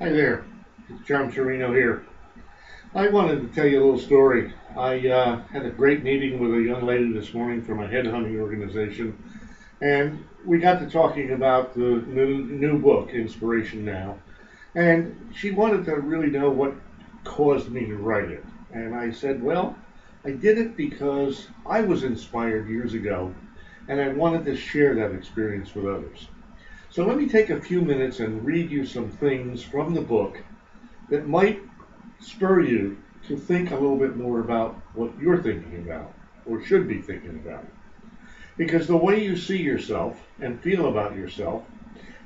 Hi there, it's Jon Turino here. I wanted to tell you a little story. I had a great meeting with a young lady this morning from a headhunting organization, and we got to talking about the new book, Inspiration Now. And she wanted to really know what caused me to write it. And I said, well, I did it because I was inspired years ago, and I wanted to share that experience with others. So let me take a few minutes and read you some things from the book that might spur you to think a little bit more about what you're thinking about or should be thinking about. Because the way you see yourself and feel about yourself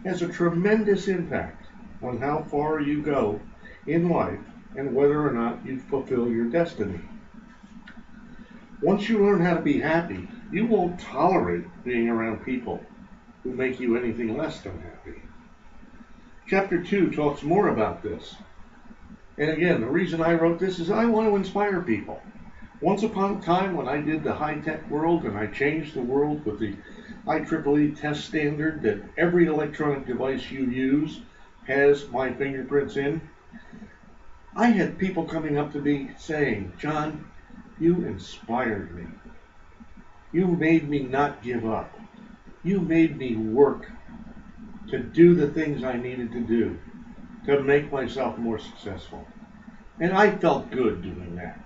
has a tremendous impact on how far you go in life and whether or not you fulfill your destiny. Once you learn how to be happy, you won't tolerate being around people who make you anything less than happy. Chapter 2 talks more about this. And again, the reason I wrote this is I want to inspire people. Once upon a time when I did the high-tech world and I changed the world with the IEEE test standard that every electronic device you use has my fingerprints in, I had people coming up to me saying, John, you inspired me. You made me not give up. You made me work to do the things I needed to do to make myself more successful. And I felt good doing that.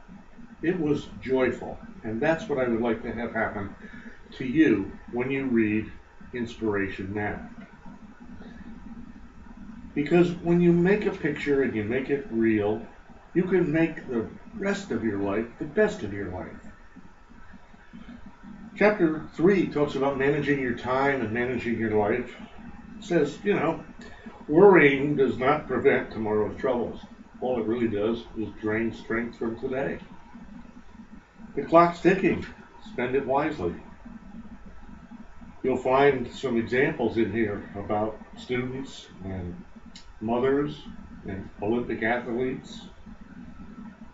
It was joyful. And that's what I would like to have happen to you when you read Inspiration Now. Because when you make a picture and you make it real, you can make the rest of your life the best of your life. Chapter 3 talks about managing your time and managing your life. It says, worrying does not prevent tomorrow's troubles. All it really does is drain strength from today. The clock's ticking. Spend it wisely. You'll find some examples in here about students and mothers and Olympic athletes.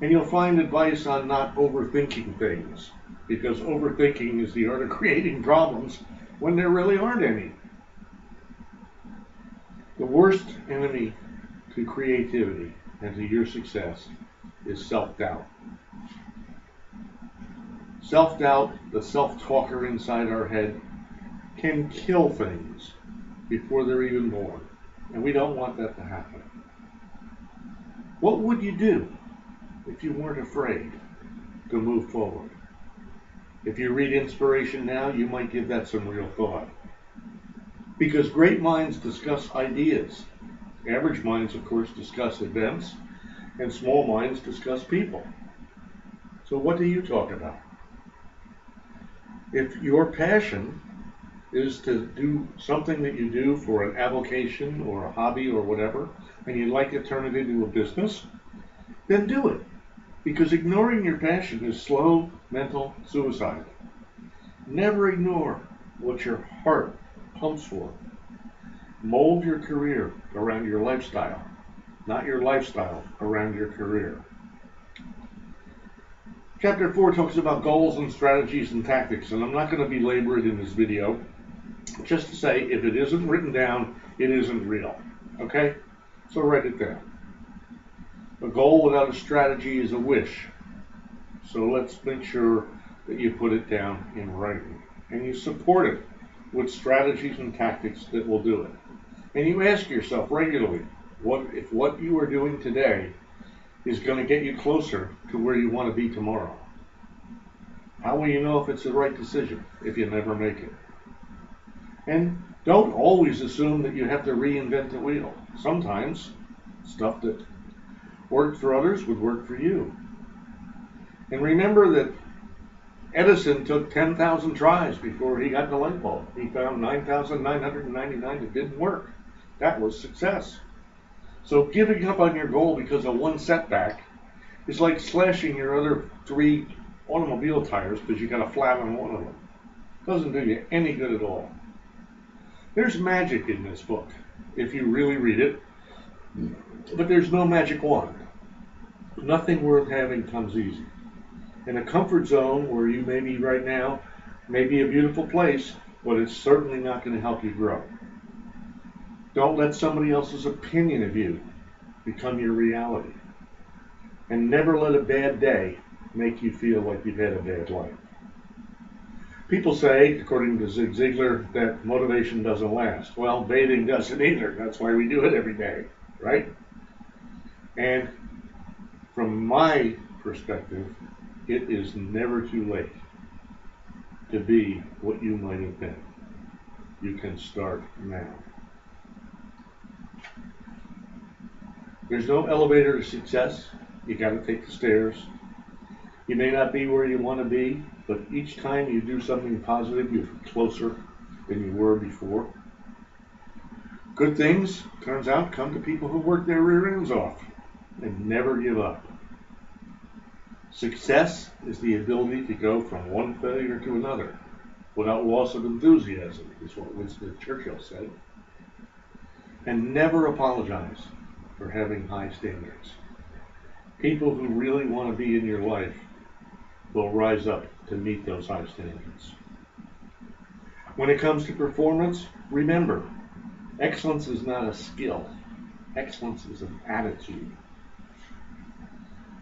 And you'll find advice on not overthinking things, because overthinking is the art of creating problems when there really aren't any. The worst enemy to creativity and to your success is self-doubt. Self-doubt, the self-talker inside our head, can kill things before they're even born. And we don't want that to happen. What would you do if you weren't afraid to move forward? If you read Inspiration Now, you might give that some real thought. Because great minds discuss ideas. Average minds, of course, discuss events, and small minds discuss people. So what do you talk about? If your passion is to do something that you do for an avocation or a hobby or whatever, and you'd like to turn it into a business, then do it. Because ignoring your passion is slow mental suicide. Never ignore what your heart pumps for. Mold your career around your lifestyle, not your lifestyle around your career. Chapter 4 talks about goals and strategies and tactics, and I'm not going to belabor it in this video. Just to say, if it isn't written down, it isn't real. Okay? So write it down. A goal without a strategy is a wish. So let's make sure that you put it down in writing. And you support it with strategies and tactics that will do it. And you ask yourself regularly, if what you are doing today is going to get you closer to where you want to be tomorrow? How will you know if it's the right decision if you never make it? And don't always assume that you have to reinvent the wheel. Sometimes stuff that worked for others would work for you. And remember that Edison took 10,000 tries before he got the light bulb. He found 9,999 that didn't work. That was success. So giving up on your goal because of one setback is like slashing your other 3 automobile tires because you got a flat on one of them. Doesn't do you any good at all. There's magic in this book, if you really read it, but there's no magic wand. Nothing worth having comes easy. And a comfort zone where you may be right now may be a beautiful place, but it's certainly not going to help you grow. Don't let somebody else's opinion of you become your reality. And never let a bad day make you feel like you've had a bad life. People say, according to Zig Ziglar, that motivation doesn't last. Well, bathing doesn't either. That's why we do it every day, right? And from my perspective, it is never too late to be what you might have been. You can start now. There's no elevator to success. You got to take the stairs. You may not be where you want to be, but each time you do something positive, you're closer than you were before. Good things, turns out, come to people who work their rear ends off and never give up. Success is the ability to go from one failure to another without loss of enthusiasm, is what Winston Churchill said. And never apologize for having high standards. People who really want to be in your life will rise up to meet those high standards. When it comes to performance, remember, excellence is not a skill. Excellence is an attitude.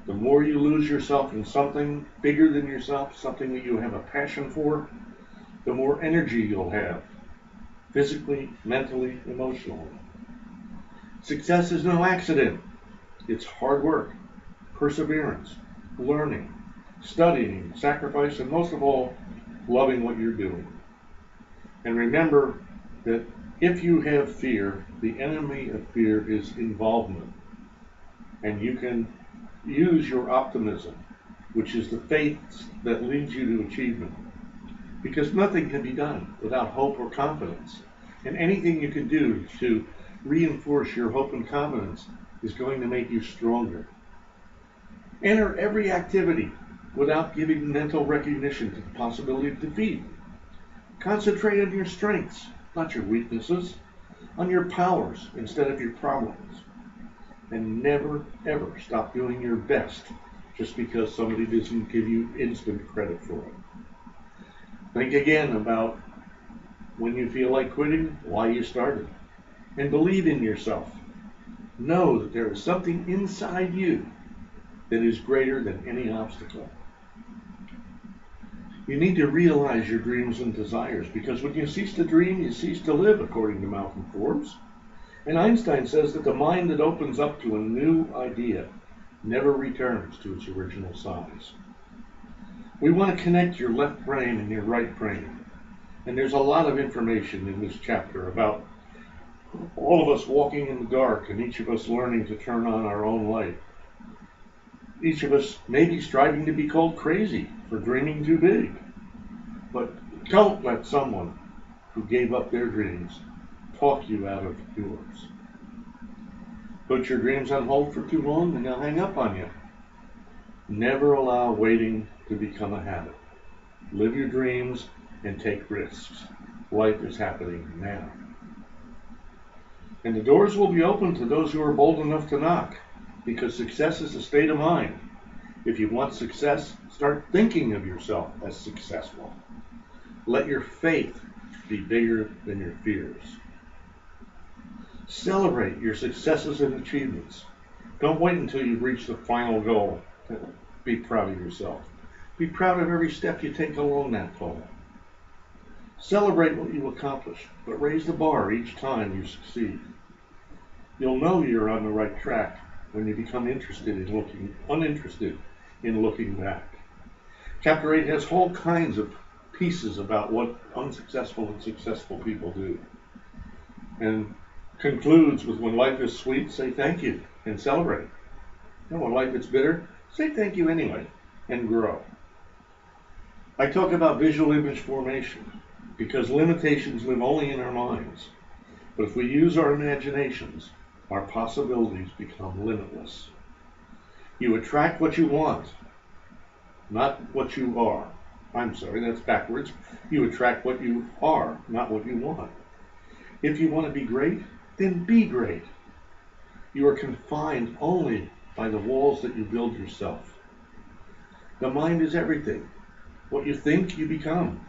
The more you lose yourself in something bigger than yourself, something that you have a passion for, the more energy you'll have, physically, mentally, emotionally. Success is no accident. It's hard work, perseverance, learning, studying, sacrifice, and most of all, loving what you're doing. And remember that if you have fear, the enemy of fear is involvement. And you can use your optimism, which is the faith that leads you to achievement. Because nothing can be done without hope or confidence. And anything you can do to reinforce your hope and confidence is going to make you stronger. Enter every activity without giving mental recognition to the possibility of defeat. Concentrate on your strengths, not your weaknesses, on your powers instead of your problems. And never, ever stop doing your best just because somebody doesn't give you instant credit for it. Think again about when you feel like quitting, why you started. And believe in yourself. Know that there is something inside you that is greater than any obstacle. You need to realize your dreams and desires, because when you cease to dream, you cease to live, according to Malcolm Forbes. And Einstein says that the mind that opens up to a new idea never returns to its original size. We want to connect your left brain and your right brain. And there's a lot of information in this chapter about all of us walking in the dark and each of us learning to turn on our own light. Each of us may be striving to be called crazy for dreaming too big. But don't let someone who gave up their dreams talk you out of yours. Put your dreams on hold for too long and they'll hang up on you. Never allow waiting to become a habit. Live your dreams and take risks. Life is happening now. And the doors will be open to those who are bold enough to knock, because success is a state of mind. If you want success, start thinking of yourself as successful. Let your faith be bigger than your fears. Celebrate your successes and achievements. Don't wait until you've reached the final goal. Be proud of yourself. Be proud of every step you take along that goal. Celebrate what you accomplish, but raise the bar each time you succeed. You'll know you're on the right track when you become uninterested in looking back. Chapter 8 has all kinds of pieces about what unsuccessful and successful people do. And concludes with, when life is sweet, say thank you and celebrate. And when life is bitter, say thank you anyway and grow. I talk about visual image formation because limitations live only in our minds. But if we use our imaginations, our possibilities become limitless. You attract what you want, not what you are. I'm sorry, that's backwards. You attract what you are, not what you want. If you want to be great, then be great. You are confined only by the walls that you build yourself. The mind is everything. What you think, you become.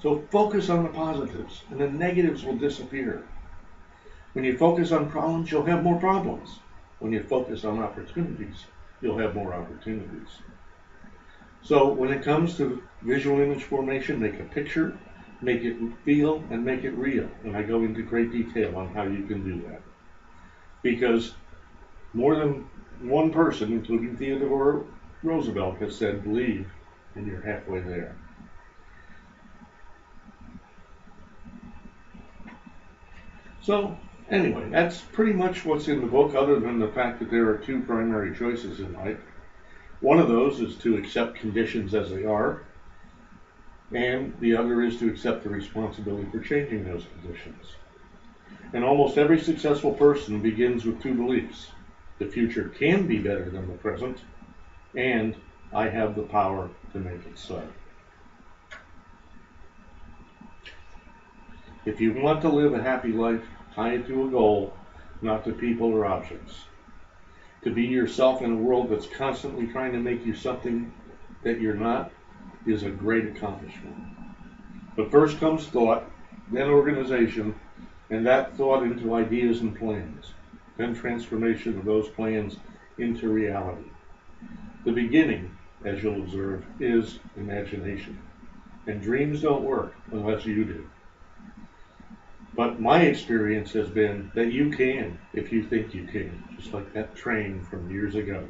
So focus on the positives, and the negatives will disappear. When you focus on problems, you'll have more problems. When you focus on opportunities, you'll have more opportunities. So when it comes to visual image formation, make a picture, make it feel, and make it real. And I go into great detail on how you can do that. Because more than one person, including Theodore Roosevelt, has said, believe, and you're halfway there. So anyway, that's pretty much what's in the book, other than the fact that there are two primary choices in life. One of those is to accept conditions as they are, and the other is to accept the responsibility for changing those conditions. And almost every successful person begins with two beliefs. The future can be better than the present, and I have the power to make it so. If you want to live a happy life, tie it to a goal, not to people or objects. To be yourself in a world that's constantly trying to make you something that you're not is a great accomplishment. But first comes thought, then organization, and that thought into ideas and plans, then transformation of those plans into reality. The beginning, as you'll observe, is imagination. And dreams don't work unless you do. But my experience has been that you can if you think you can, just like that train from years ago.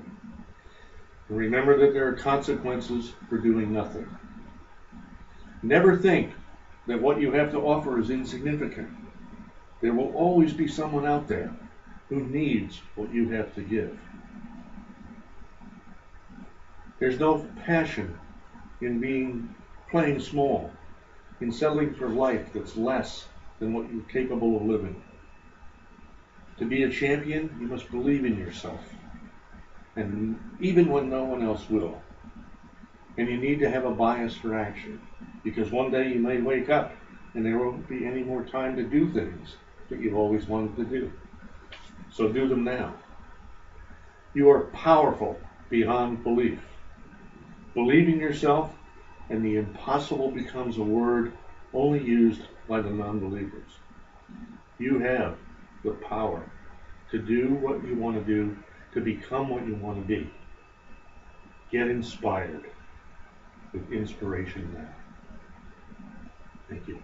And remember that there are consequences for doing nothing. Never think that what you have to offer is insignificant. There will always be someone out there who needs what you have to give. There's no passion in playing small, in settling for life that's less than what you're capable of living. To be a champion, you must believe in yourself, and even when no one else will. And you need to have a bias for action, because one day you may wake up and there won't be any more time to do things that you've always wanted to do. So do them now. You are powerful beyond belief. Believe in yourself, and the impossible becomes a word only used by the non-believers. You have the power to do what you want to do, to become what you want to be. Get inspired with inspiration now. Thank you.